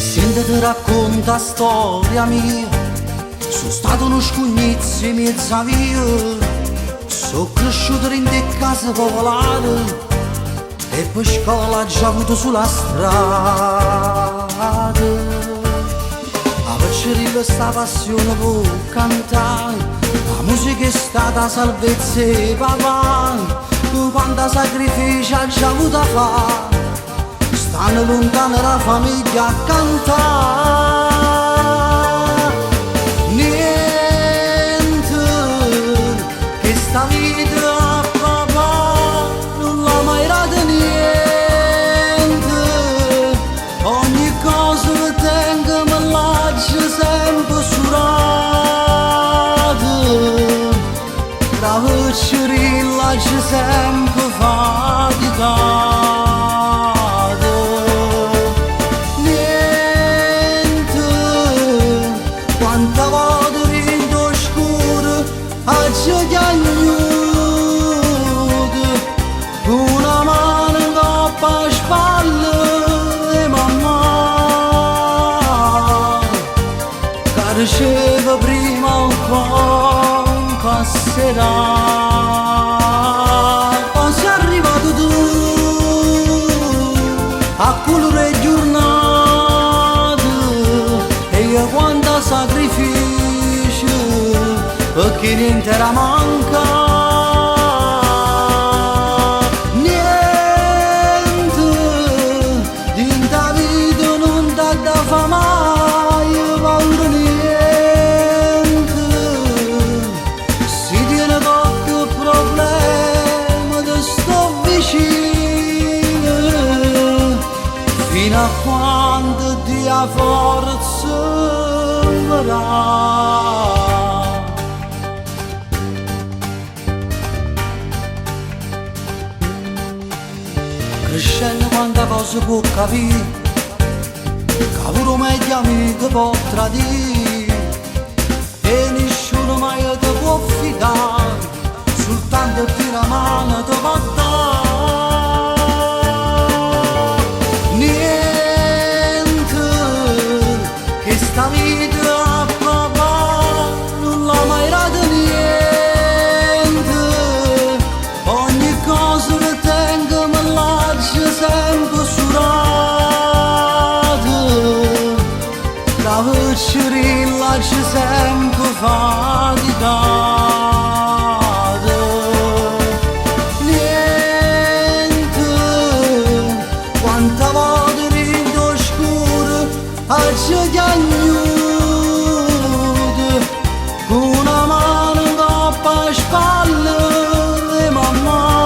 Senti ti racconta storia mia, sono stato uno scugnizzo in mezza via, sono cresciuto in te case popolari e poi scuola già avuto sulla strada. A Vecchiarilla sta passione per cantare, la musica è stata salvezza e papà, quanta sacrificio ha già avuto a fare, stanno lontano la famiglia a cantare. Niente, che sta vita a papà non l'ha mai dato niente, ogni cosa che tengo me lascia sempre surata, la Vecchiarilla c'è sempre faticata. Niente, quanta volte rindo scuro a giocagnuto, una mano in coppa a spalle e mamma che riceve prima un po' passerà. Poi sei arrivato tu a colore giornate e io quanta sacrificio perché niente era manca. Niente dinta vita non dà da fa mai paura, niente si tiene qualche problema ti sto vicino fino a quando ti ha forza verrà. Crescendo quanta cosa può capire, cavolo meglio amico può tradire e nessuno mai ti può fidare, soltanto ti la mano ti può dare. Niente, che sta vita a papà non l'ha mai dato niente, ogni cosa che tengo me lascia sempre surata, la Vecchiarilla c'è sempre faticata. Niente, quanta volte rindo scuro a giocagnuto, una mano in coppa a spalle e mamma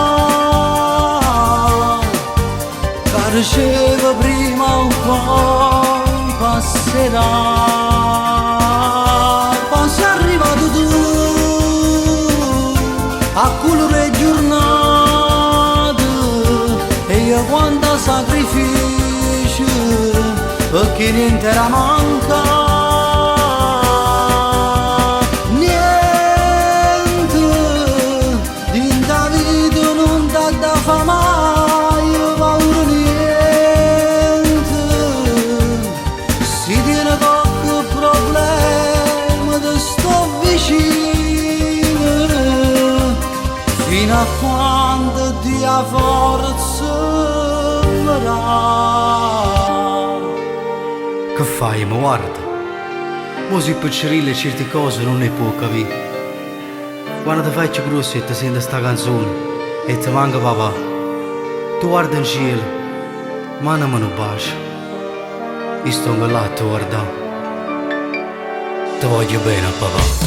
che riceve prima un po' passerà. Poi sei arrivato tu a colore giornate e io quanta sacrificio perché niente era manca. Niente dinta vita non dà da fa mai paura, niente si tiene qualche problema ti sto vicino fino a quando ti ha forza verrà. Che fai, ma guarda, mo si Vecchiarilla certe cose non ne può capire. Quando ti fai più grosso e ti senti sta canzone e ti manca papà, tu guarda in cielo, mandami un bacio e sto là a guardare. Ti voglio bene papà.